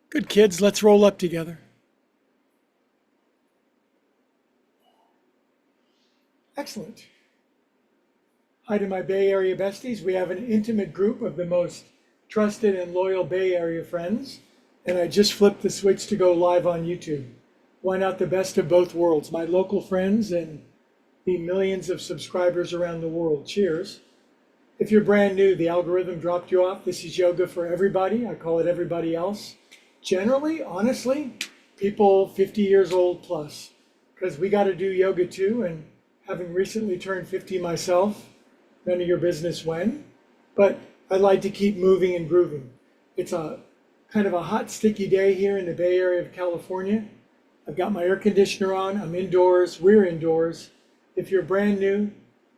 Good kids, let's roll up together. Excellent. Hi to my Bay Area besties. We have an intimate group of the most trusted and loyal Bay Area friends, and I just flipped the switch to go live on YouTube. Why not the best of both worlds? My local friends and the millions of subscribers around the world. Cheers. If you're brand new, the algorithm dropped you off. This is yoga for everybody. I call it everybody else. Generally, honestly, people 50 years old plus, because we got to do yoga too. And having recently turned 50 myself, none of your business when, but I like to keep moving and grooving. It's a kind of a hot, sticky day here in the Bay Area of California. I've got my air conditioner on. I'm indoors. We're indoors. If you're brand new,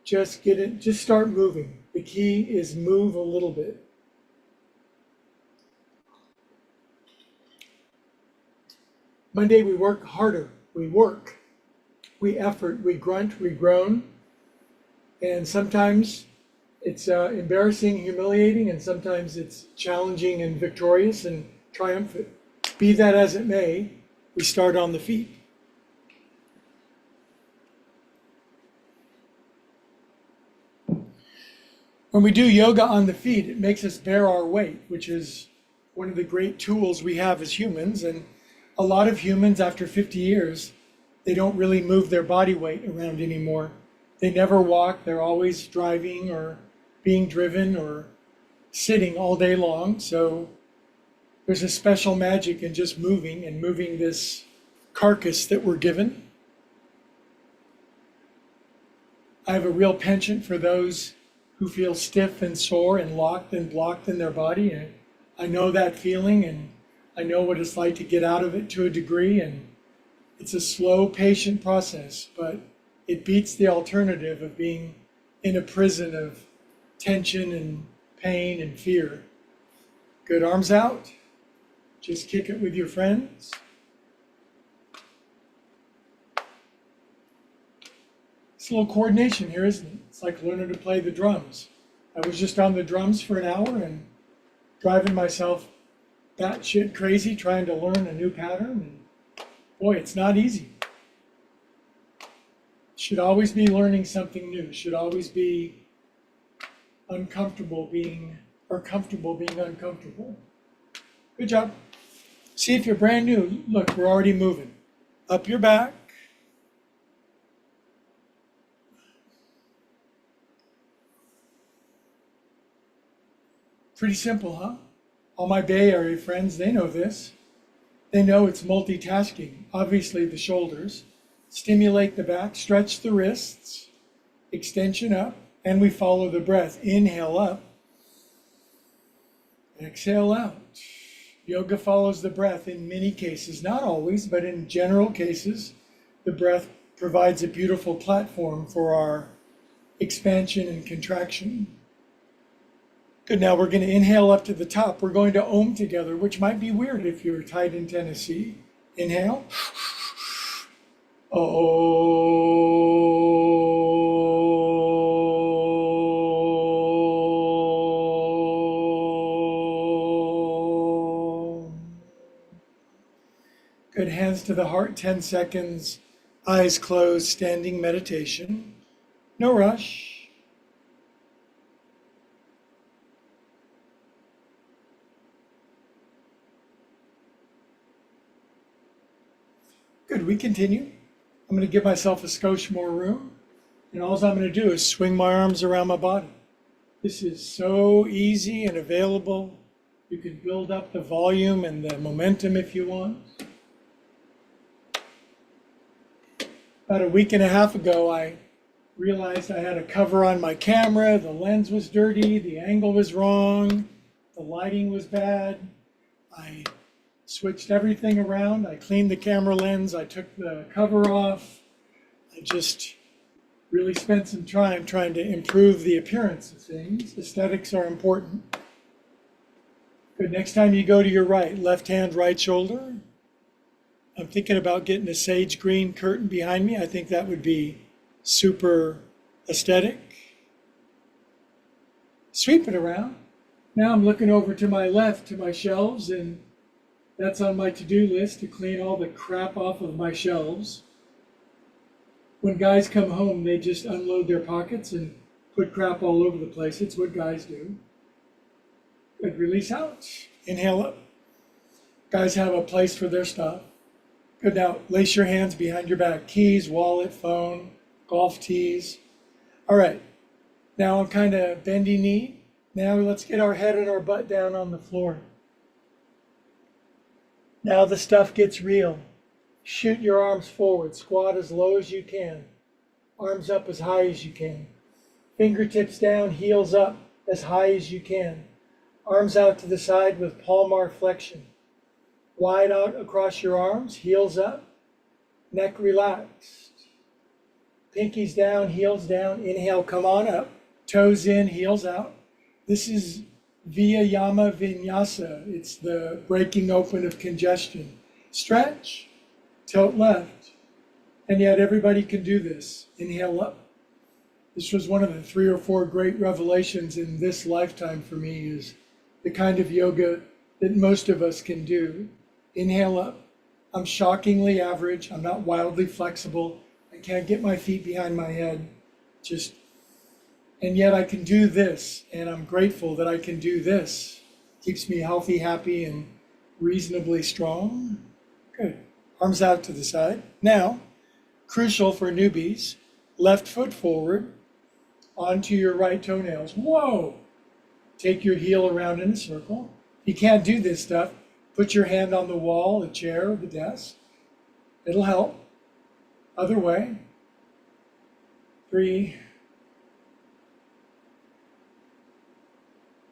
just get it. Just start moving. The key is move a little bit. Monday, we work harder. We work. We effort. We grunt. We groan. And sometimes it's embarrassing, humiliating, and sometimes it's challenging and victorious and triumphant. Be that as it may, we start on the feet. When we do yoga on the feet, it makes us bear our weight, which is one of the great tools we have as humans. And a lot of humans, after 50 years, they don't really move their body weight around anymore. They never walk. They're always driving or being driven or sitting all day long. So there's a special magic in just moving and moving this carcass that we're given. I have a real penchant for those who feel stiff and sore and locked and blocked in their body. And I know that feeling, and I know what it's like to get out of it to a degree. And it's a slow, patient process, but it beats the alternative of being in a prison of tension and pain and fear. Good, arms out. Just kick it with your friends. It's a little coordination here, isn't it? It's like learning to play the drums. I was just on the drums for an hour and driving myself batshit crazy trying to learn a new pattern. And boy, it's not easy. Should always be learning something new. Should always be uncomfortable being, or comfortable being uncomfortable. Good job. See, if you're brand new, look, we're already moving. Up your back. Pretty simple, huh? All my Bay Area friends, they know this. They know it's multitasking. Obviously, the shoulders. Stimulate the back, stretch the wrists, extension up, and we follow the breath. Inhale up, exhale out. Yoga follows the breath in many cases, not always, but in general cases, the breath provides a beautiful platform for our expansion and contraction. Good, now we're going to inhale up to the top. We're going to Om together, which might be weird if you're tight in Tennessee. Inhale. Om. Good, hands to the heart, 10 seconds. Eyes closed, standing meditation. No rush. Good, we continue. I'm going to give myself a skosh more room, and all I'm going to do is swing my arms around my body. This is so easy and available. You can build up the volume and the momentum if you want. About a week and a half ago, I realized I had a cover on my camera. The lens was dirty, the angle was wrong, the lighting was bad. I switched everything around. I cleaned the camera lens. I took the cover off. I just really spent some time trying to improve the appearance of things. Aesthetics are important. Good. Next time you go to your right, left hand, right shoulder. I'm thinking about getting a sage green curtain behind me. I think that would be super aesthetic. Sweep it around. Now I'm looking over to my left to my shelves, and That's on my to-do list, to clean all the crap off of my shelves. When guys come home, they just unload their pockets and put crap all over the place. It's what guys do. Good. Release out. Inhale up. Guys have a place for their stuff. Good. Now, lace your hands behind your back. Keys, wallet, phone, golf tees. All right. Now I'm kind of bendy knee. Now let's get our head and our butt down on the floor. Now the stuff gets real. Shoot your arms forward. Squat as low as you can. Arms up as high as you can. Fingertips down, heels up as high as you can. Arms out to the side with palmar flexion. Wide out across your arms, heels up. Neck relaxed. Pinkies down, heels down. Inhale, come on up. Toes in, heels out. This is Vyayama Vinyasa. It's the breaking open of congestion. Stretch, tilt left. And yet everybody can do this. Inhale up. This was one of the 3 or 4 great revelations in this lifetime for me, is the kind of yoga that most of us can do. Inhale up. I'm shockingly average. I'm not wildly flexible. I can't get my feet behind my head. And yet I can do this, and I'm grateful that I can do this. Keeps me healthy, happy, and reasonably strong. Good. Arms out to the side. Now, crucial for newbies, left foot forward onto your right toenails. Whoa! Take your heel around in a circle. If you can't do this stuff, put your hand on the wall, the chair, or the desk. It'll help. Other way. 3.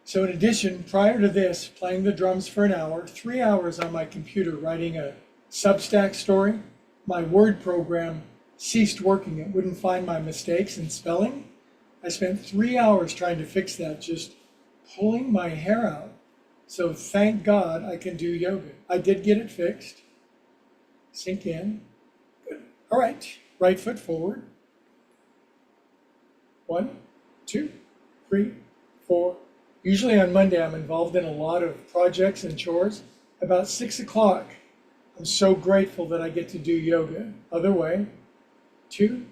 So in addition, prior to this, playing the drums for an hour, 3 hours on my computer writing a Substack story, my Word program ceased working. It wouldn't find my mistakes in spelling. I spent 3 hours trying to fix that, just pulling my hair out. So thank God I can do yoga. I did get it fixed. Sink in. Good. All right. Right foot forward. 1, 2, 3, 4. Usually on Monday, I'm involved in a lot of projects and chores. About 6 o'clock, I'm so grateful that I get to do yoga. Other way. 2.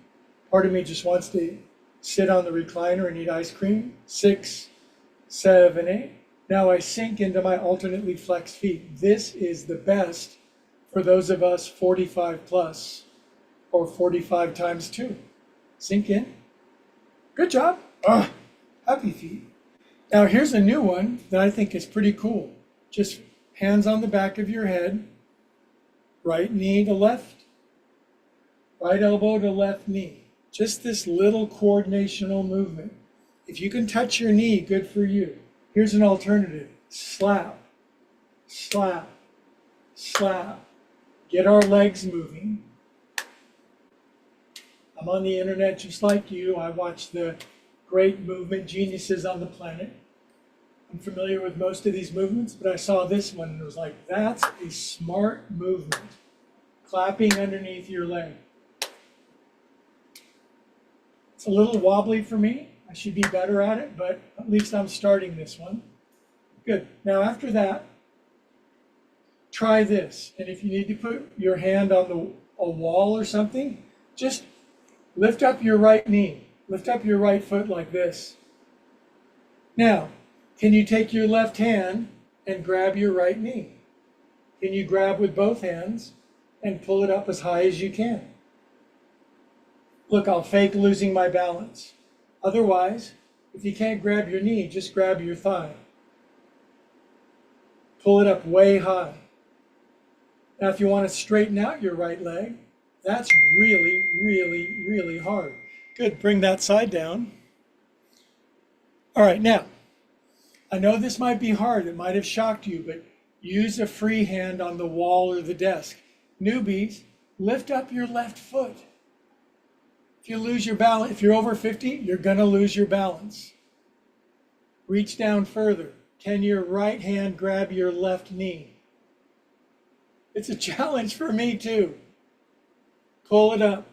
Part of me just wants to sit on the recliner and eat ice cream. 6, 7, 8. Now I sink into my alternately flexed feet. This is the best for those of us 45 plus, or 45 times 2. Sink in. Good job. Happy feet. Now here's a new one that I think is pretty cool. Just hands on the back of your head, right knee to left, right elbow to left knee. Just this little coordinational movement. If you can touch your knee, good for you. Here's an alternative. Slap, slap, slap. Get our legs moving. I'm on the internet just like you. I watch the great movement geniuses on the planet. I'm familiar with most of these movements, but I saw this one and it was like, that's a smart movement. Clapping underneath your leg. It's a little wobbly for me. I should be better at it, but at least I'm starting this one. Good. Now after that, try this. And if you need to put your hand on a wall or something, just lift up your right knee. Lift up your right foot like this. Now, can you take your left hand and grab your right knee? Can you grab with both hands and pull it up as high as you can? Look, I'll fake losing my balance. Otherwise, if you can't grab your knee, just grab your thigh. Pull it up way high. Now, if you want to straighten out your right leg, that's really, really, really hard. Good, bring that side down. All right, now, I know this might be hard, it might have shocked you, but use a free hand on the wall or the desk. Newbies, lift up your left foot. If you lose your balance, if you're over 50, you're gonna lose your balance. Reach down further. Can your right hand grab your left knee? It's a challenge for me too. Pull it up.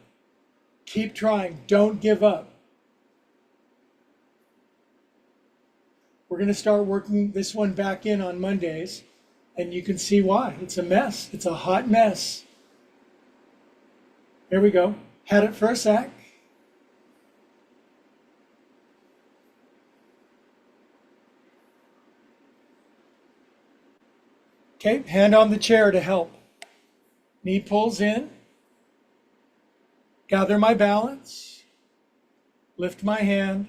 Keep trying. Don't give up. We're going to start working this one back in on Mondays. And you can see why. It's a mess. It's a hot mess. Here we go. Had it for a sec. Okay, hand on the chair to help. Knee pulls in. Gather my balance. Lift my hand.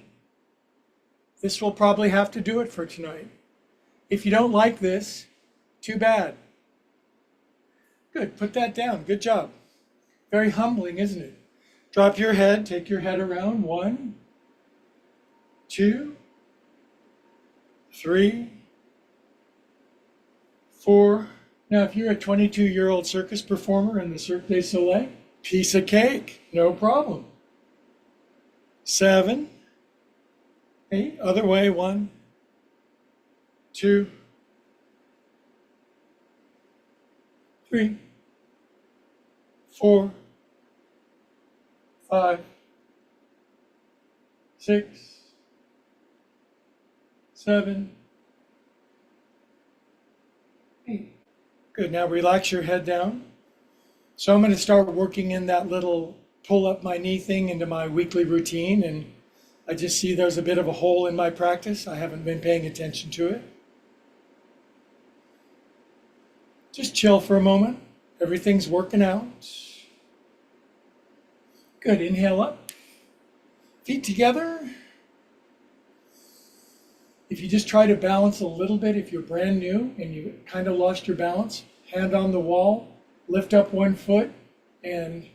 This will probably have to do it for tonight. If you don't like this, too bad. Good, put that down. Good job. Very humbling, isn't it? Drop your head, take your head around. 1, 2, 3, 4. Now, if you're a 22-year-old circus performer in the Cirque du Soleil, piece of cake, no problem. 7, 8, other way. 1, 2, 3, 4, 5, 6, 7, 8. Good. Now relax your head down. So I'm going to start working in that little pull up my knee thing into my weekly routine. And I just see there's a bit of a hole in my practice. I haven't been paying attention to it. Just chill for a moment. Everything's working out. Good. Inhale up. Feet together. If you just try to balance a little bit, if you're brand new and you kind of lost your balance, hand on the wall, lift up one foot and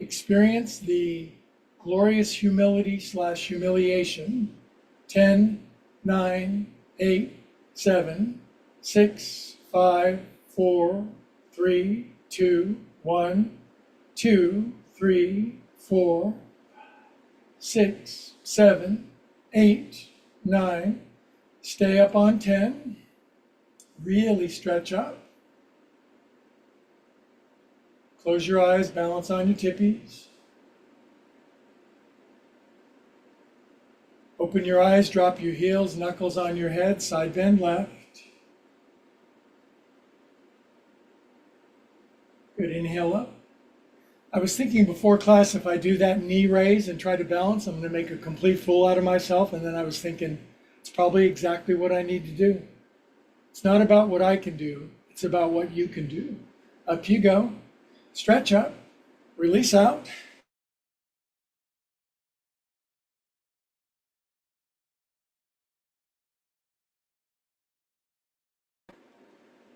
experience the glorious humility / humiliation. 10, 9, 8, 7, 6, 5, 4, 3, 2, 1, 2, 3, 4, 6, 7, 8, 9. Stay up on 10. Really stretch up. Close your eyes, balance on your tippies. Open your eyes, drop your heels, knuckles on your head, side bend left. Good, inhale up. I was thinking before class, if I do that knee raise and try to balance, I'm going to make a complete fool out of myself. And then I was thinking, it's probably exactly what I need to do. It's not about what I can do. It's about what you can do. Up you go. Stretch up. Release out.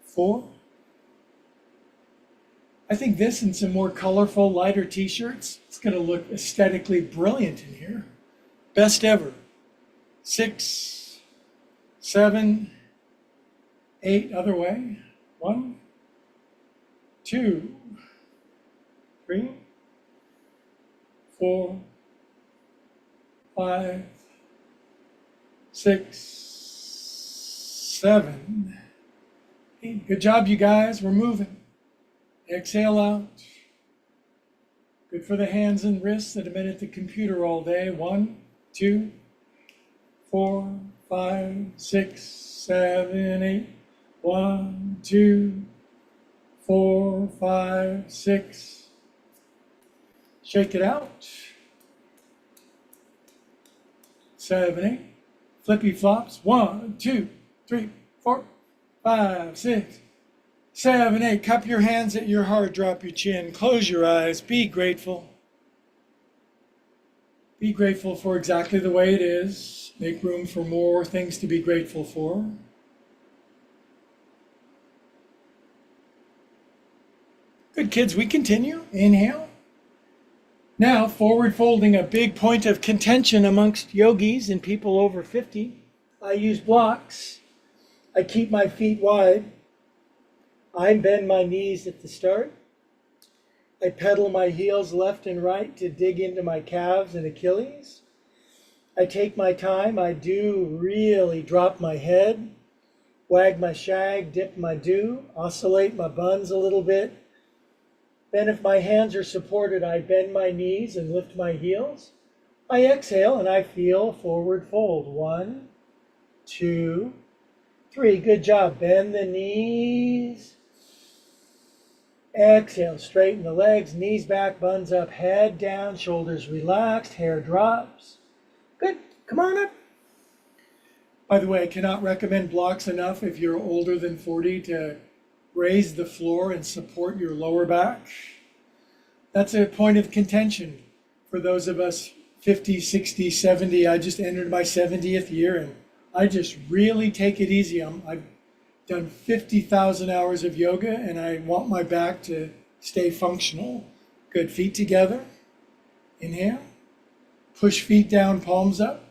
Four. I think this and some more colorful, lighter t-shirts, it's going to look aesthetically brilliant in here. Best ever. 6, 7, 8, other way. 1, 2, 3, 4, 5, 6, 7, 8. Good job, you guys. We're moving. Exhale out. Good for the hands and wrists that have been at the computer all day. 1, 2, 4, 5, 6, 7, 8. 1, 2, 4, 5, 6. Shake it out. 7, 8. Flippy flops. 1, 2, 3, 4, 5, 6, 7, 8. Cup your hands at your heart. Drop your chin. Close your eyes. Be grateful. Be grateful for exactly the way it is. Make room for more things to be grateful for. Good, kids. We continue. Inhale. Now, forward folding, a big point of contention amongst yogis and people over 50. I use blocks. I keep my feet wide. I bend my knees at the start. I pedal my heels left and right to dig into my calves and Achilles. I take my time. I do really drop my head, wag my shag, dip my do, oscillate my buns a little bit. Then if my hands are supported, I bend my knees and lift my heels. I exhale and I feel forward fold. 1, 2, 3, good job. Bend the knees. Exhale, straighten the legs, knees back, buns up, head down, shoulders relaxed, hair drops. Good, come on up. By the way, I cannot recommend blocks enough if you're older than 40 to raise the floor and support your lower back. That's a point of contention for those of us 50, 60, 70. I just entered my 70th year and I just really take it easy. I've done 50,000 hours of yoga and I want my back to stay functional. Good, feet together. Inhale. Push feet down, palms up.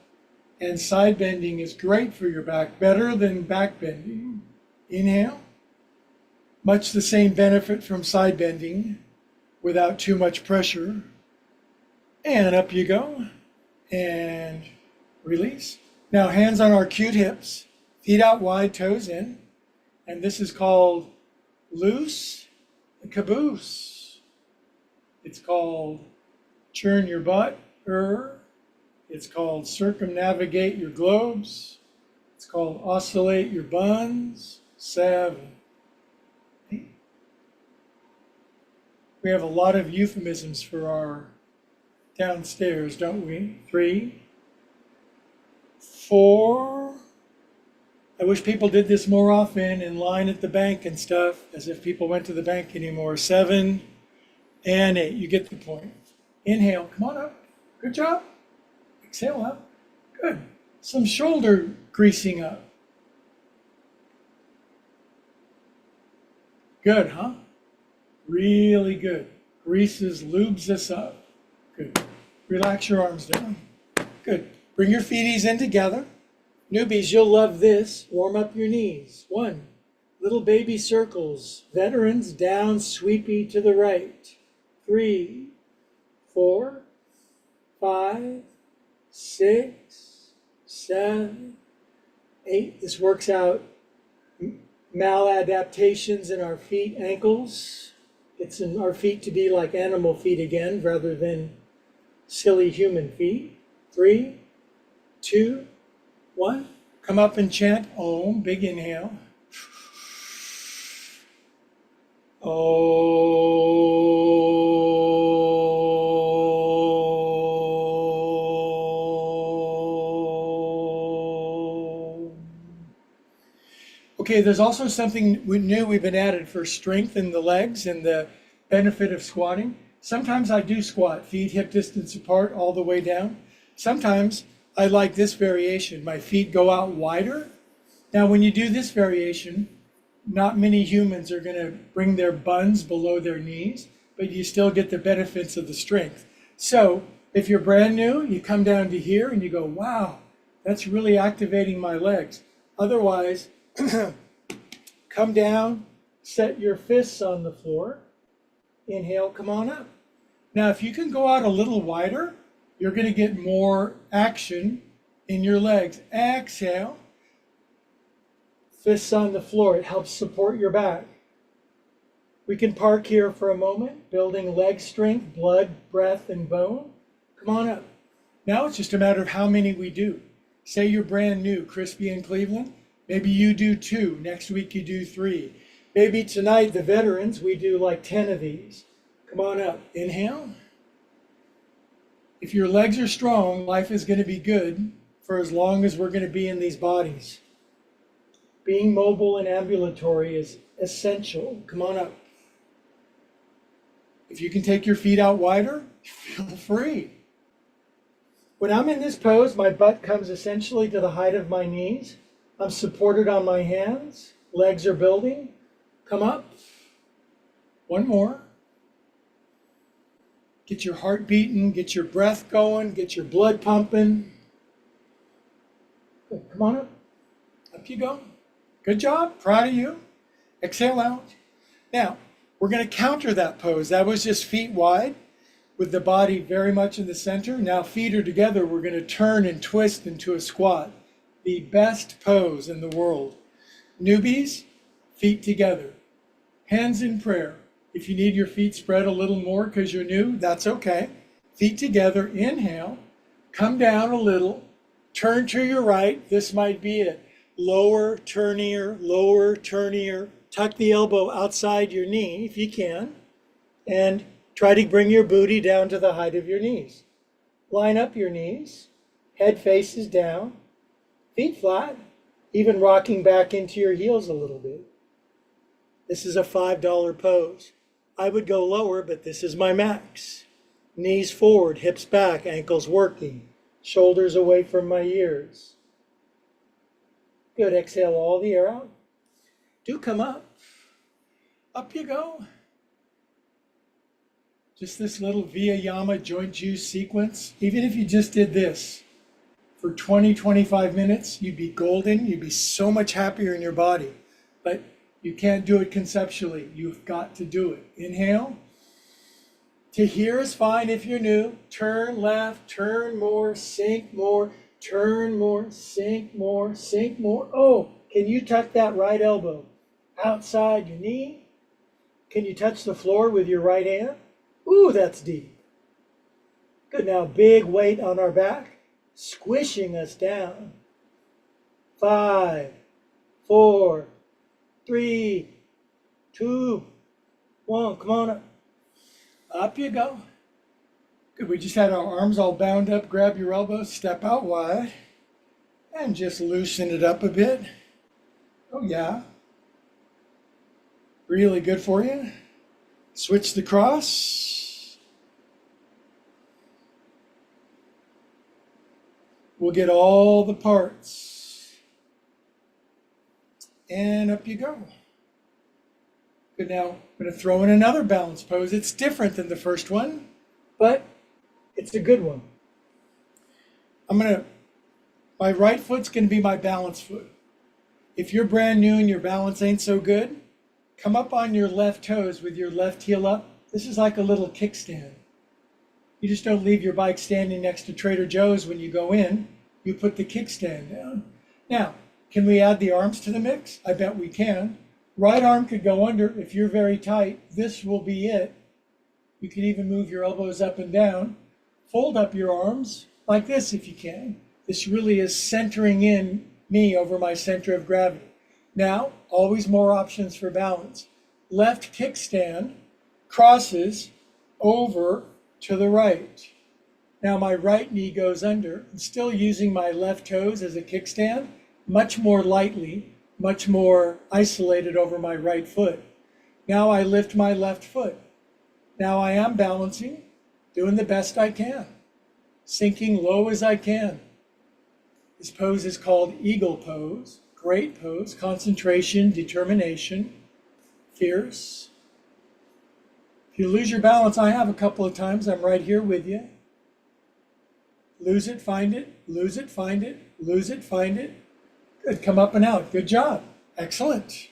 And side bending is great for your back, better than back bending. Inhale. Much the same benefit from side bending without too much pressure. And up you go. And release. Now hands on our cute hips, feet out wide, toes in. And this is called loose the caboose. It's called churn your butt. It's called circumnavigate your globes. It's called oscillate your buns. 7, 8. We have a lot of euphemisms for our downstairs, don't we? 3, 4. I wish people did this more often in line at the bank and stuff, as if people went to the bank anymore. 7 and 8. You get the point. Inhale, come on up. Good job. Exhale up. Good. Some shoulder greasing up. Good, huh? Really good. Greases, lubes us up. Good. Relax your arms down. Good. Bring your feeties in together. Newbies, you'll love this. Warm up your knees. 1. Little baby circles. Veterans, down, sweepy to the right. 3, 4, 5, 6, 7, 8. This works out maladaptations in our feet, ankles. It's in our feet to be like animal feet again rather than silly human feet. 3, 2, 1. Come up and chant Om. Big inhale. Okay, there's also something new we've been added for strength in the legs and the benefit of squatting. Sometimes I do squat, feet hip distance apart all the way down. Sometimes I like this variation. My feet go out wider. Now, when you do this variation, not many humans are going to bring their buns below their knees, but you still get the benefits of the strength. So if you're brand new, you come down to here and you go, wow, that's really activating my legs. Otherwise, come down, set your fists on the floor. Inhale, come on up. Now, if you can go out a little wider, you're going to get more action in your legs. Exhale. Fists on the floor. It helps support your back. We can park here for a moment, building leg strength, blood, breath, and bone. Come on up. Now it's just a matter of how many we do. Say you're brand new, Crispy in Cleveland. Maybe you do 2. Next week you do 3. Maybe tonight, the veterans, we do like 10 of these. Come on up. Inhale. If your legs are strong, life is going to be good for as long as we're going to be in these bodies. Being mobile and ambulatory is essential. Come on up. If you can take your feet out wider, feel free. When I'm in this pose, my butt comes essentially to the height of my knees. I'm supported on my hands. Legs are building. Come up. One more. Get your heart beating, get your breath going, get your blood pumping. Good. Come on up. Up you go. Good job. Proud of you. Exhale out. Now, we're going to counter that pose. That was just feet wide with the body very much in the center. Now feet are together. We're going to turn and twist into a squat. The best pose in the world. Newbies, feet together. Hands in prayer. If you need your feet spread a little more because you're new, that's okay. Feet together, inhale, come down a little, turn to your right, this might be it. lower, turnier, lower, turnier. Tuck the elbow outside your knee if you can, and try to bring your booty down to the height of your knees. Line up your knees, head faces down, feet flat, even rocking back into your heels a little bit. This is a $5 pose. I would go lower, but this is my max. Knees forward, hips back, ankles working, shoulders away from my ears. Good, exhale all the air out. Do come up. Up you go. Just this little Vayama joint juice sequence. Even if you just did this for 20, 25 minutes, you'd be golden. You'd be so much happier in your body. But you can't do it conceptually. You've got to do it. Inhale. To here is fine if you're new. Turn left, turn more, sink more, turn more, sink more, sink more. Oh, can you tuck that right elbow outside your knee? Can you touch the floor with your right hand? Ooh, that's deep. Good, now big weight on our back, squishing us down. 5, 4, 3, 2, 1, come on up. Up you go. Good, we just had our arms all bound up. Grab your elbows, step out wide, and just loosen it up a bit. Oh yeah. Really good for you. Switch the cross. We'll get all the parts. And up you go. Good, now I'm going to throw in another balance pose. It's different than the first one, but it's a good one. My right foot's going to be my balance foot. If you're brand new and your balance ain't so good, come up on your left toes with your left heel up. This is like a little kickstand. You just don't leave your bike standing next to Trader Joe's when you go in. You put the kickstand down. Now, can we add the arms to the mix? I bet we can. Right arm could go under. If you're very tight, this will be it. You can even move your elbows up and down. Fold up your arms like this if you can. This really is centering in me over my center of gravity. Now, always more options for balance. Left kickstand crosses over to the right. Now my right knee goes under. I'm still using my left toes as a kickstand, much more lightly, much more isolated over my right foot. Now I lift my left foot. Now I am balancing, doing the best I can, sinking low as I can. This pose is called eagle pose. Great pose, concentration, determination, fierce. If you lose your balance, I have a couple of times, I'm right here with you. Lose it, find it, lose it, find it, lose it, find it. Good, come up and out, good job, excellent.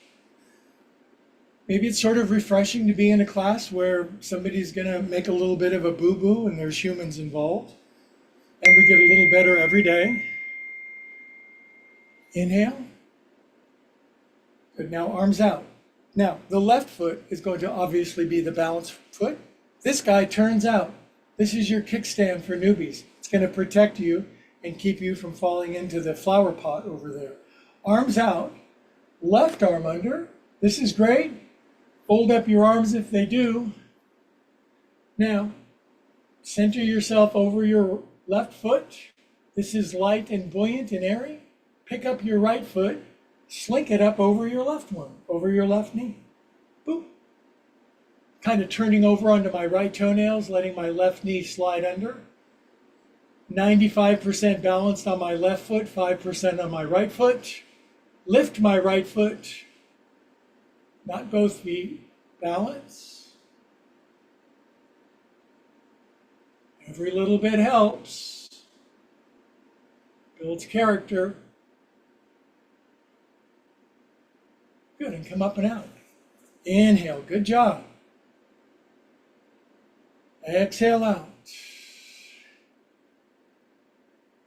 Maybe it's sort of refreshing to be in a class where somebody's gonna make a little bit of a boo-boo and there's humans involved. And we get a little better every day. Inhale. Good, now arms out. Now, the left foot is going to obviously be the balanced foot. This guy turns out. This is your kickstand for newbies. It's going to protect you and keep you from falling into the flower pot over there. Arms out, left arm under. This is great. Fold up your arms if they do. Now, center yourself over your left foot. This is light and buoyant and airy. Pick up your right foot. Slink it up over your left one, over your left knee. Boop. Kind of turning over onto my right toenails, letting my left knee slide under. 95% balanced on my left foot, 5% on my right foot. Lift my right foot. Not both feet. Balance. Every little bit helps. Builds character. Good, and come up and out. Inhale, good job. Exhale out.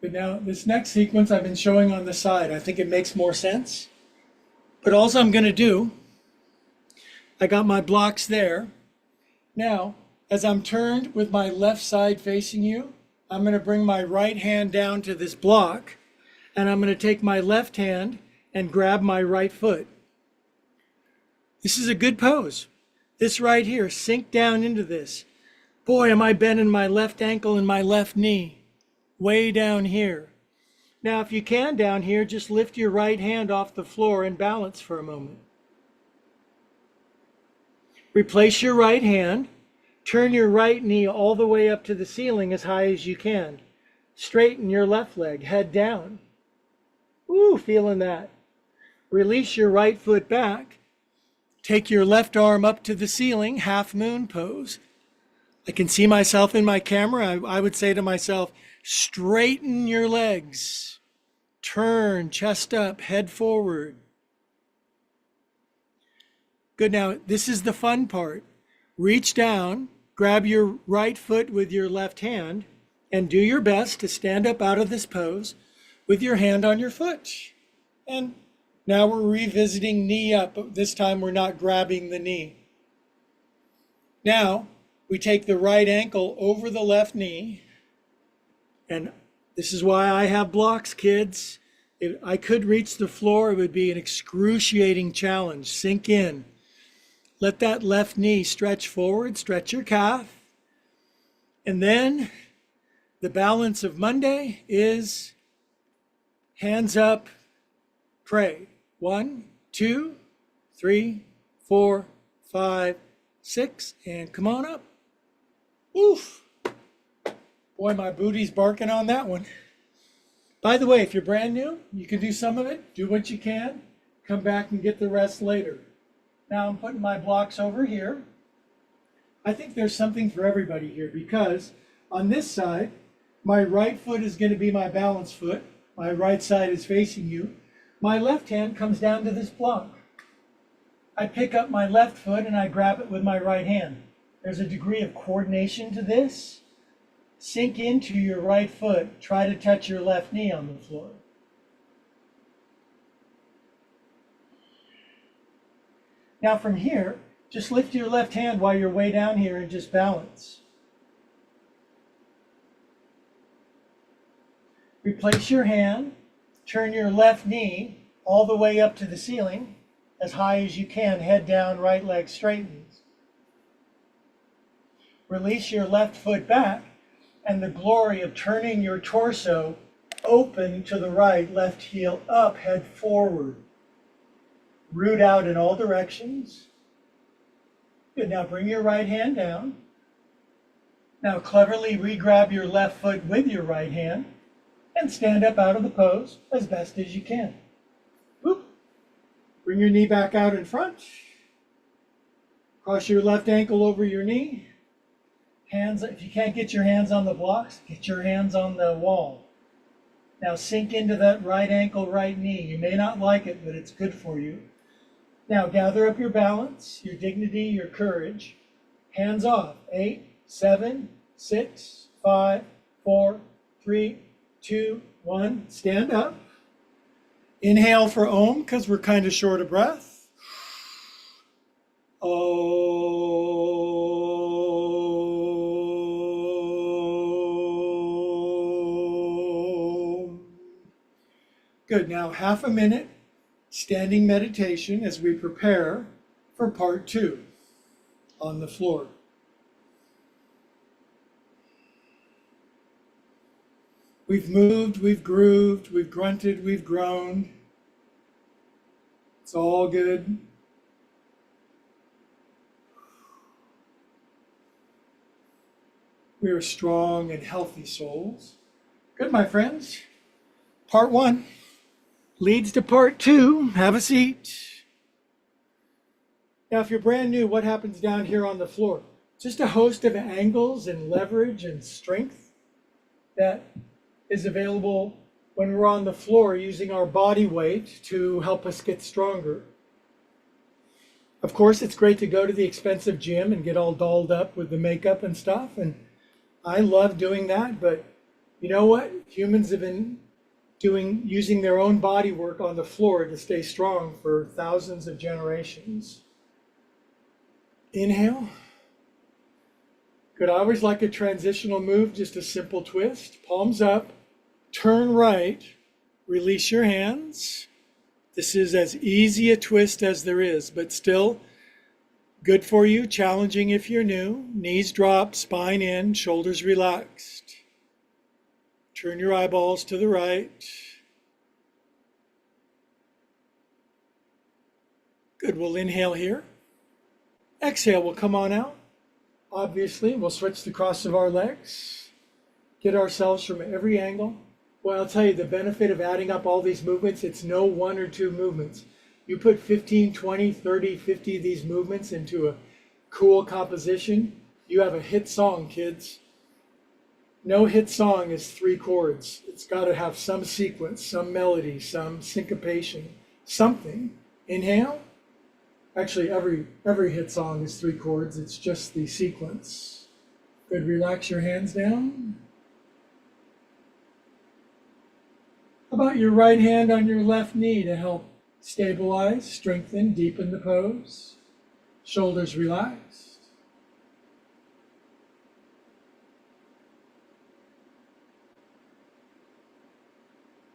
But now this next sequence I've been showing on the side. I think it makes more sense. But all I'm going to do, I got my blocks there. Now, as I'm turned with my left side facing you, I'm going to bring my right hand down to this block, and I'm going to take my left hand and grab my right foot. This is a good pose. This right here, sink down into this. Boy, am I bending my left ankle and my left knee, way down here. Now, if you can down here, just lift your right hand off the floor and balance for a moment. Replace your right hand. Turn your right knee all the way up to the ceiling as high as you can. Straighten your left leg, head down. Ooh, feeling that. Release your right foot back. Take your left arm up to the ceiling, half moon pose. I can see myself in my camera. I would say to myself, straighten your legs. Turn, chest up, head forward. Good, now this is the fun part. Reach down, grab your right foot with your left hand, and do your best to stand up out of this pose with your hand on your foot. And now we're revisiting knee up, but this time we're not grabbing the knee. Now we take the right ankle over the left knee, and this is why I have blocks, kids. If I could reach the floor, it would be an excruciating challenge. Sink in. Let that left knee stretch forward, stretch your calf. And then the balance of Monday is hands up, pray. 1, 2, 3, 4, 5, 6, and come on up. Oof. Boy, my booty's barking on that one. By the way, if you're brand new, you can do some of it, do what you can, come back and get the rest later. Now I'm putting my blocks over here. I think there's something for everybody here because on this side, my right foot is going to be my balance foot. My right side is facing you. My left hand comes down to this block. I pick up my left foot and I grab it with my right hand. There's a degree of coordination to this. Sink into your right foot. Try to touch your left knee on the floor. Now from here, just lift your left hand while you're way down here and just balance. Replace your hand. Turn your left knee all the way up to the ceiling, as high as you can, head down, right leg straightens. Release your left foot back, and the glory of turning your torso open to the right, left heel up, head forward. Root out in all directions. Good, now bring your right hand down. Now cleverly re-grab your left foot with your right hand and stand up out of the pose as best as you can. Whoop. Bring your knee back out in front. Cross your left ankle over your knee. Hands, if you can't get your hands on the blocks, get your hands on the wall. Now sink into that right ankle, right knee. You may not like it, but it's good for you. Now gather up your balance, your dignity, your courage. Hands off. 8, 7, 6, 5, 4, 3, 2, 1. Stand up. Inhale for Om, because we're kind of short of breath. Om. Good. Now half a minute standing meditation as we prepare for part 2 on the floor. We've moved, we've grooved, we've grunted, we've groaned. It's all good. We are strong and healthy souls. Good, my friends. Part 1 leads to part 2. Have a seat. Now, if you're brand new, what happens down here on the floor? Just a host of angles and leverage and strength that is available when we're on the floor using our body weight to help us get stronger. Of course, it's great to go to the expensive gym and get all dolled up with the makeup and stuff, and I love doing that, but you know what? Humans have been using their own body work on the floor to stay strong for thousands of generations. Inhale. Good. I always like a transitional move, just a simple twist. Palms up, turn right, release your hands. This is as easy a twist as there is, but still good for you, challenging if you're new. Knees drop, spine in, shoulders relaxed. Turn your eyeballs to the right. Good, we'll inhale here. Exhale, we'll come on out. Obviously, we'll switch the cross of our legs. Get ourselves from every angle. Well, I'll tell you the benefit of adding up all these movements, it's no one or two movements. You put 15, 20, 30, 50 of these movements into a cool composition, you have a hit song, kids. No hit song is 3 chords. It's got to have some sequence, some melody, some syncopation, something. Inhale. Actually, every hit song is 3 chords. It's just the sequence. Good. Relax your hands down. How about your right hand on your left knee to help stabilize, strengthen, deepen the pose? Shoulders relaxed.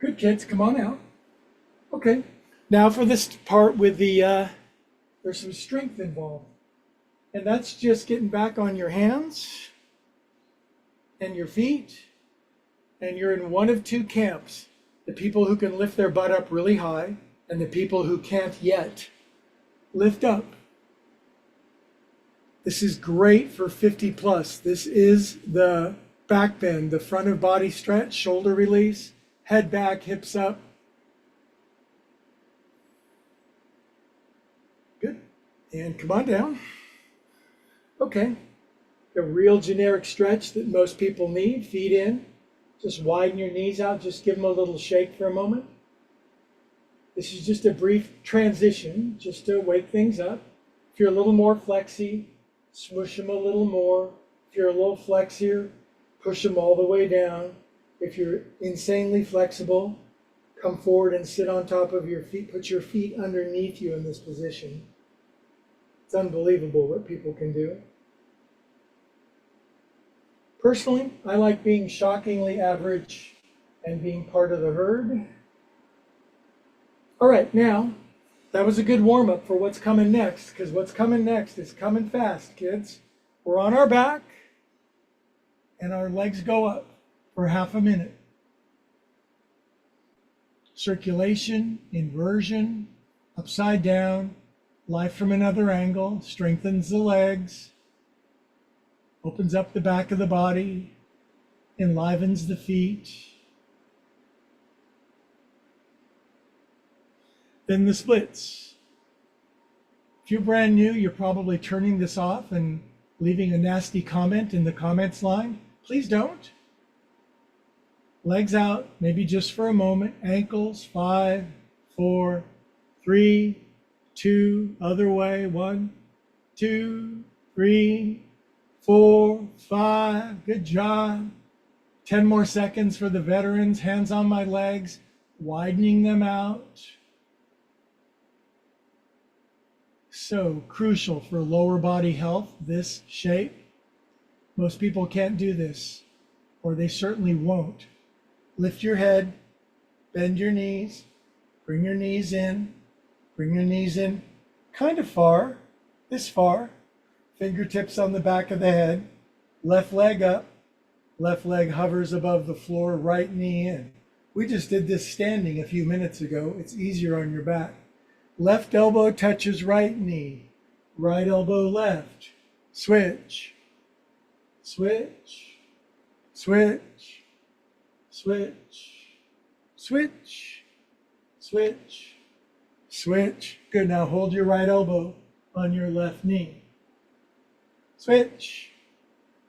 Good, kids. Come on out. Okay. Now for this part with the there's some strength involved. And that's just getting back on your hands and your feet. And you're in one of 2 camps. The people who can lift their butt up really high and the people who can't yet. Lift up. This is great for 50 plus. This is the back bend, the front of body stretch, shoulder release, head back, hips up. Good. And come on down. Okay. A real generic stretch that most people need. Feet in. Just widen your knees out. Just give them a little shake for a moment. This is just a brief transition, just to wake things up. If you're a little more flexy, swoosh them a little more. If you're a little flexier, push them all the way down. If you're insanely flexible, come forward and sit on top of your feet. Put your feet underneath you in this position. It's unbelievable what people can do. Personally, I like being shockingly average and being part of the herd. All right, now, that was a good warm-up for what's coming next, because what's coming next is coming fast, kids. We're on our back, and our legs go up for half a minute. Circulation, inversion, upside down, life from another angle, strengthens the legs, opens up the back of the body, enlivens the feet. Then the splits. If you're brand new, you're probably turning this off and leaving a nasty comment in the comments line. Please don't. Legs out, maybe just for a moment. Ankles, 5, 4, 3, 2, other way. 1, 2, 3, 4, 5. Good job. 10 more seconds for the veterans. Hands on my legs, widening them out. So crucial for lower body health, this shape. Most people can't do this, or they certainly won't. Lift your head, bend your knees, bring your knees in, kind of far, this far. Fingertips on the back of the head, left leg up, left leg hovers above the floor, right knee in. We just did this standing a few minutes ago. It's easier on your back. Left elbow touches right knee, right elbow left. Switch, switch, switch, switch, switch, switch, switch. Good, now hold your right elbow on your left knee. Switch,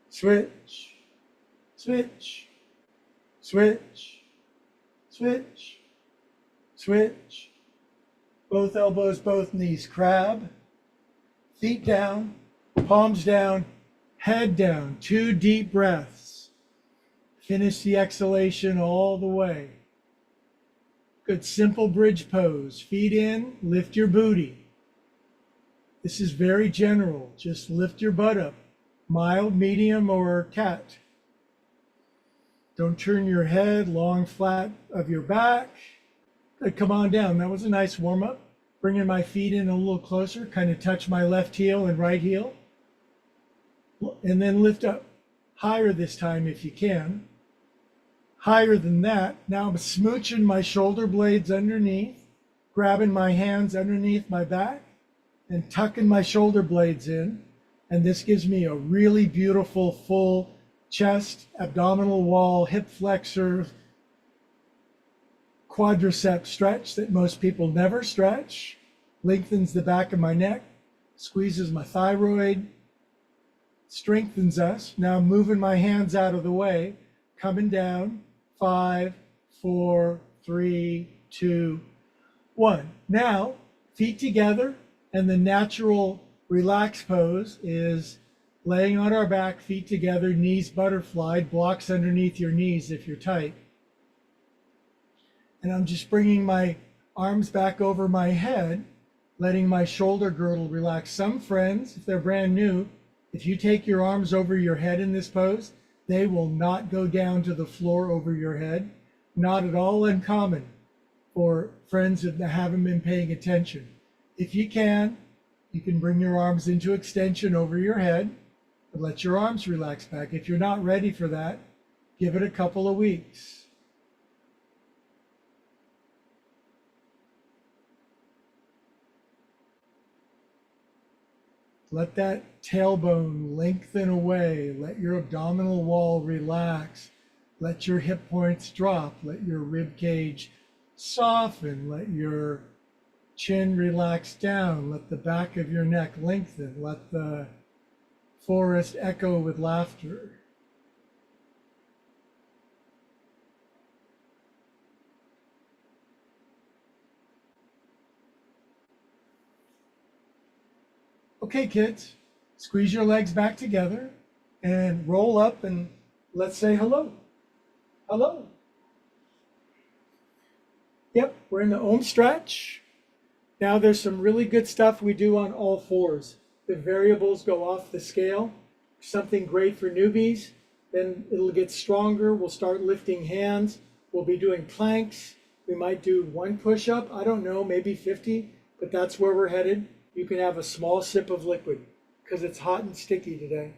switch, switch, switch, switch, switch. Both elbows, both knees. Crab, feet down, palms down, head down. 2 deep breaths. Finish the exhalation all the way. Good, simple bridge pose. Feet in, lift your booty. This is very general. Just lift your butt up. Mild, medium, or cat. Don't turn your head, long flat of your back. Good, come on down. That was a nice warm up. Bringing my feet in a little closer, kind of touch my left heel and right heel. And then lift up higher this time if you can. Higher than that. Now I'm smooching my shoulder blades underneath, grabbing my hands underneath my back and tucking my shoulder blades in. And this gives me a really beautiful full chest, abdominal wall, hip flexor, quadricep stretch that most people never stretch. Lengthens the back of my neck, squeezes my thyroid, strengthens us. Now I'm moving my hands out of the way, coming down. 5, 4, 3, 2, 1. Now, feet together, and the natural relaxed pose is laying on our back, feet together, knees butterflied, blocks underneath your knees if you're tight. And I'm just bringing my arms back over my head, letting my shoulder girdle relax. Some friends, if they're brand new, if you take your arms over your head in this pose, they will not go down to the floor over your head. Not at all uncommon for friends that haven't been paying attention. If you can bring your arms into extension over your head and let your arms relax back. If you're not ready for that, give it a couple of weeks. Let that tailbone lengthen away. Let your abdominal wall relax. Let your hip points drop. Let your rib cage soften. Let your chin relax down. Let the back of your neck lengthen. Let the forest echo with laughter. Okay, kids, squeeze your legs back together and roll up and let's say hello. Hello. Yep, we're in the Om stretch. Now there's some really good stuff we do on all fours. The variables go off the scale. Something great for newbies. Then it'll get stronger. We'll start lifting hands. We'll be doing planks. We might do 1 push-up. I don't know, maybe 50, but that's where we're headed. You can have a small sip of liquid because it's hot and sticky today.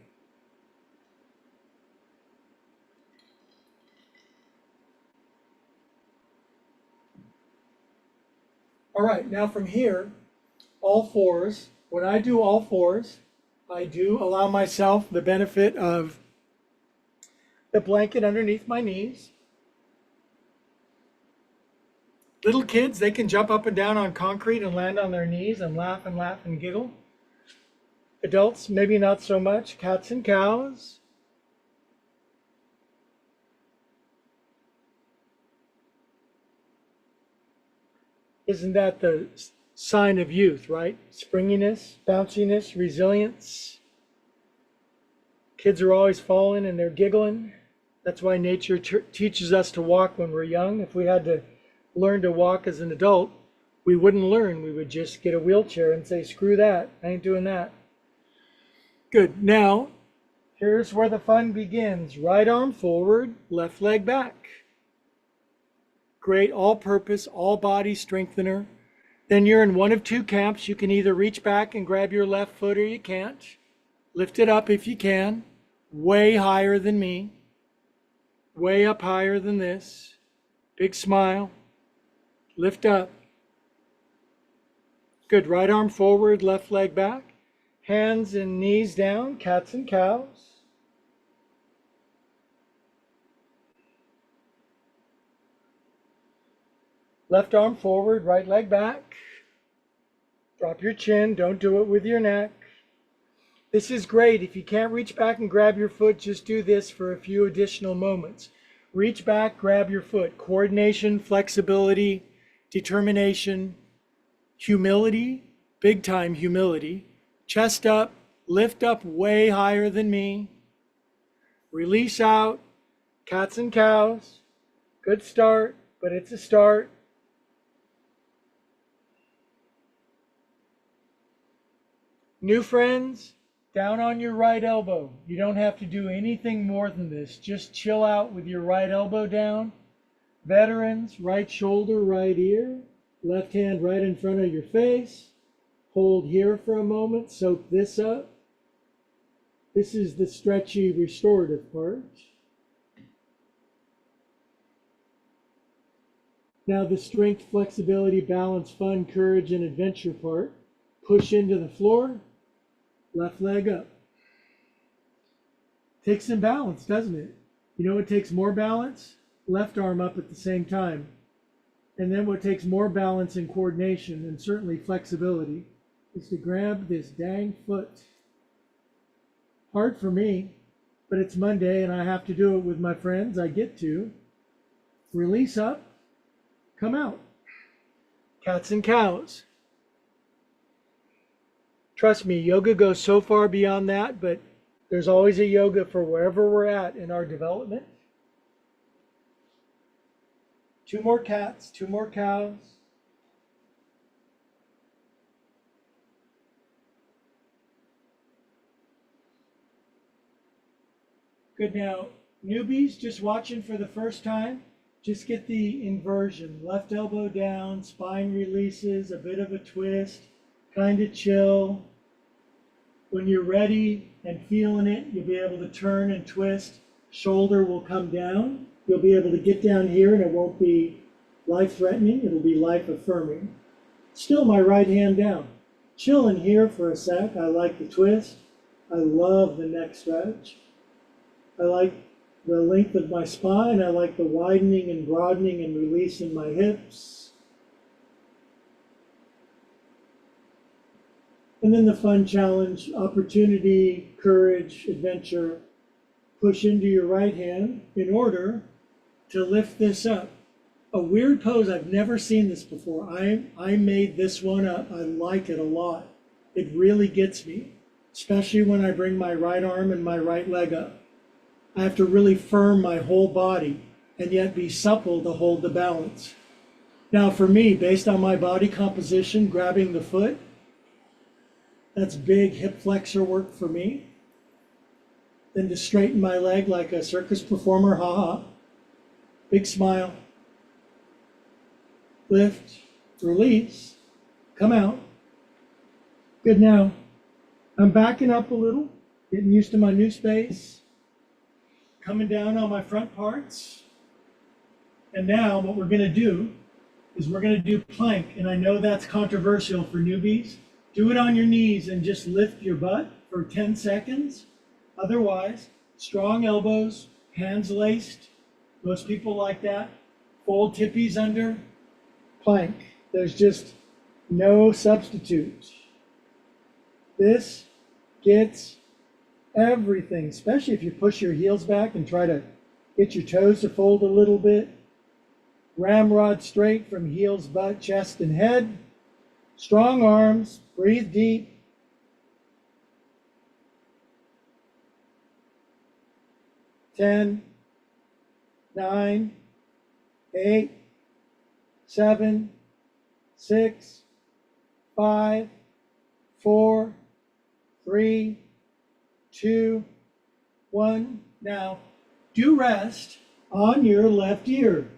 All right, now from here, all fours. When I do all fours, I do allow myself the benefit of the blanket underneath my knees. Little kids, they can jump up and down on concrete and land on their knees and laugh and giggle. Adults, maybe not so much. Cats and cows. Isn't that the sign of youth, right? Springiness, bounciness, resilience. Kids are always falling and they're giggling. That's why nature teaches us to walk when we're young. If we had to learn to walk as an adult, we wouldn't learn. We would just get a wheelchair and say, screw that, I ain't doing that. Good. Now, here's where the fun begins. Right arm forward, left leg back. Great all-purpose, all-body strengthener. Then you're in one of two camps. You can either reach back and grab your left foot or you can't. Lift it up if you can. Way higher than me. Way up higher than this. Big smile. Lift up. Good. Right arm forward, left leg back. Hands and knees down, cats and cows. Left arm forward, right leg back. Drop your chin, don't do it with your neck. This is great. If you can't reach back and grab your foot, just do this for a few additional moments. Reach back, grab your foot. Coordination, flexibility, determination, humility, big time humility. Chest up, lift up way higher than me. Release out, cats and cows. Good start, but it's a start. New friends, down on your right elbow. You don't have to do anything more than this. Just chill out with your right elbow down. Veterans, right shoulder, right ear, left hand right in front of your face. Hold here for a moment, soak this up. This is the stretchy restorative part. Now the strength, flexibility, balance, fun, courage, and adventure part. Push into the floor, left leg up. Takes some balance, doesn't it? You know what takes more balance? Left arm up at the same time. And then what takes more balance and coordination, and certainly flexibility, is to grab this dang foot. Hard for me, but it's Monday and I have to do it with my friends. I get to. Release up, come out. Cats and cows. Trust me, yoga goes so far beyond that, but there's always a yoga for wherever we're at in our development. 2 more cats, 2 more cows. Good. Now, newbies just watching for the first time, just get the inversion. Left elbow down, spine releases, a bit of a twist, kind of chill. When you're ready and feeling it, you'll be able to turn and twist. Shoulder will come down. You'll be able to get down here and it won't be life-threatening. It'll be life-affirming. Still my right hand down. Chilling here for a sec. I like the twist. I love the neck stretch. I like the length of my spine. I like the widening and broadening and release in my hips. And then the fun challenge, opportunity, courage, adventure. Push into your right hand in order to lift this up. A weird pose, I've never seen this before. I made this one up. I like it a lot. It really gets me, especially when I bring my right arm and my right leg up. I have to really firm my whole body and yet be supple to hold the balance. Now for me, based on my body composition, grabbing the foot, that's big hip flexor work for me. Then to straighten my leg like a circus performer, ha-ha. Big smile. Lift, release, come out. Good. Now, I'm backing up a little, getting used to my new space. Coming down on my front parts. And now what we're going to do is we're going to do plank. And I know that's controversial for newbies. Do it on your knees and just lift your butt for 10 seconds. Otherwise, strong elbows, hands laced. Most people like that. Fold tippies under. Plank. There's just no substitute. This gets everything, especially if you push your heels back and try to get your toes to fold a little bit. Ramrod straight from heels, butt, chest, and head. Strong arms, breathe deep. Ten, 9, 8, 7, 6, 5, 4, 3, 2, 1. Now, do rest on your left ear.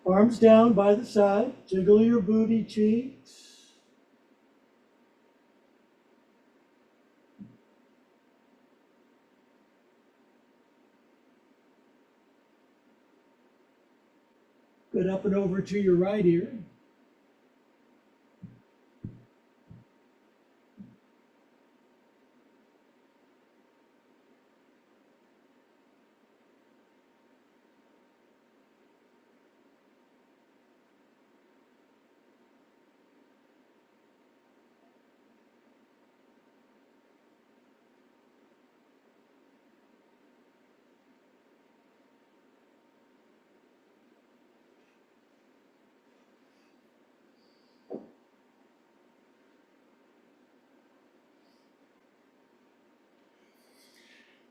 Arms down by the side. Jiggle your booty cheeks. Good. Up and over to your right ear.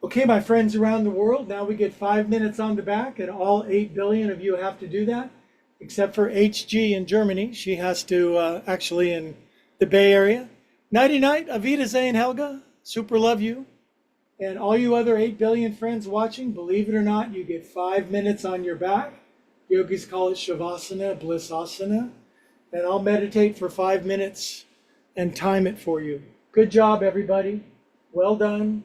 Okay, my friends around the world, now we get 5 minutes on the back, and all 8 billion of you have to do that, except for HG in Germany. She has to actually in the Bay Area. Nighty night, Avita Zane Helga, super love you. And all you other 8 billion friends watching, believe it or not, you get 5 minutes on your back. Yogis call it Shavasana, Blissasana. And I'll meditate for 5 minutes and time it for you. Good job, everybody. Well done.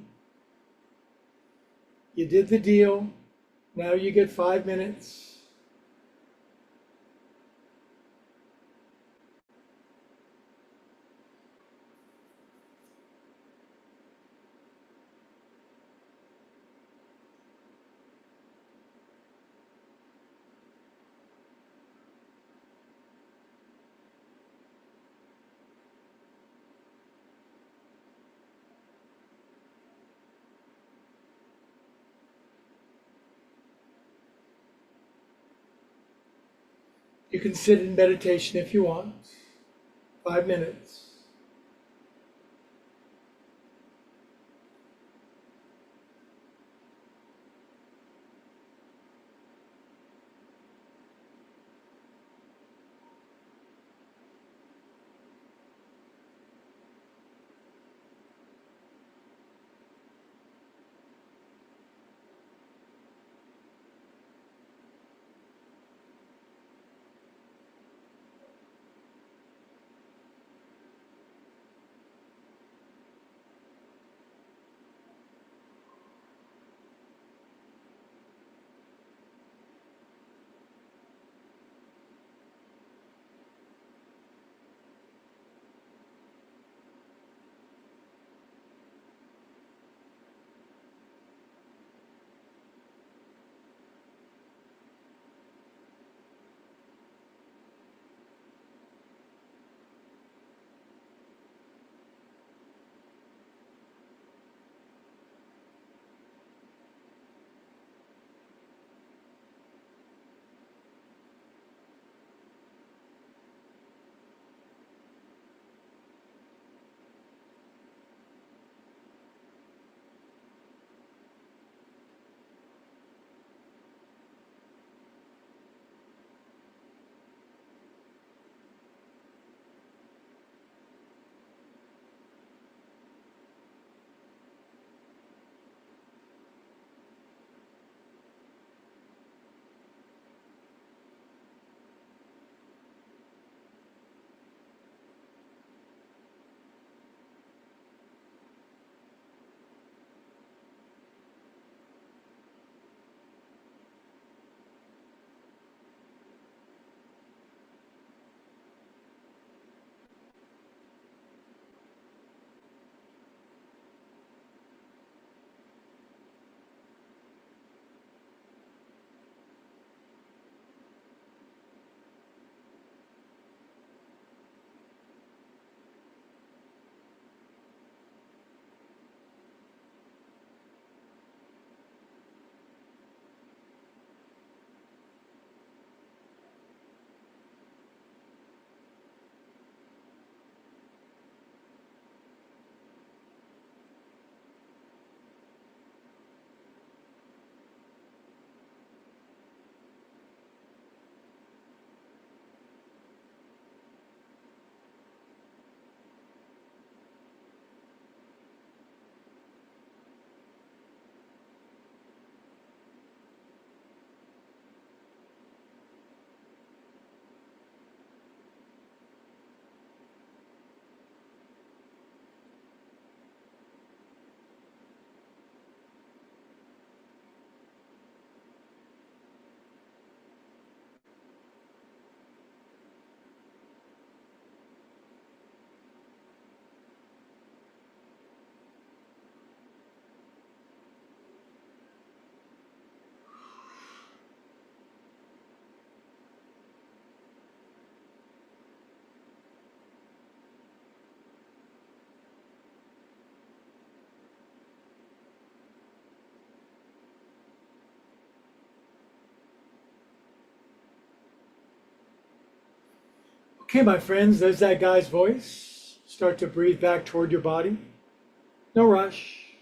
You did the deal. Now you get 5 minutes. You can sit in meditation if you want. 5 minutes. Okay, my friends, there's that guy's voice. Start to breathe back toward your body. No rush.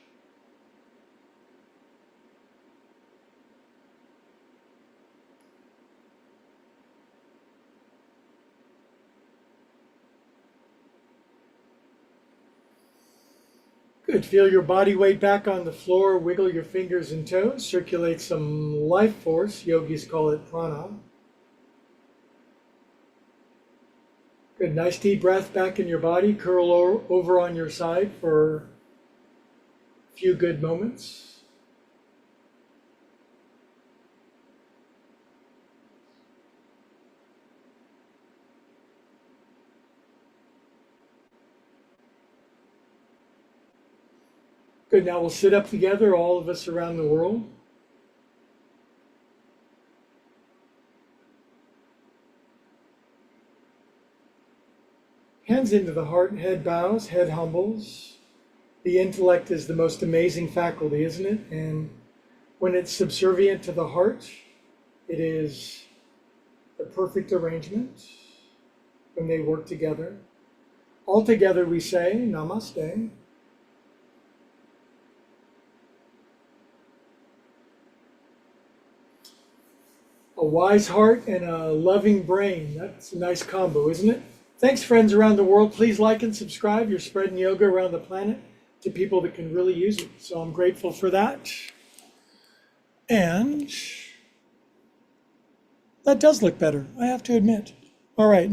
Good. Feel your body weight back on the floor. Wiggle your fingers and toes. Circulate some life force. Yogis call it prana. Good, nice deep breath back in your body. Curl over on your side for a few good moments. Good, now we'll sit up together, all of us around the world. Hands into the heart, head bows, head humbles. The intellect is the most amazing faculty, isn't it? And when it's subservient to the heart, it is the perfect arrangement when they work together. All together we say, Namaste. A wise heart and a loving brain. That's a nice combo, isn't it? Thanks, friends around the world. Please like and subscribe. You're spreading yoga around the planet to people that can really use it. So I'm grateful for that. And that does look better, I have to admit. All right.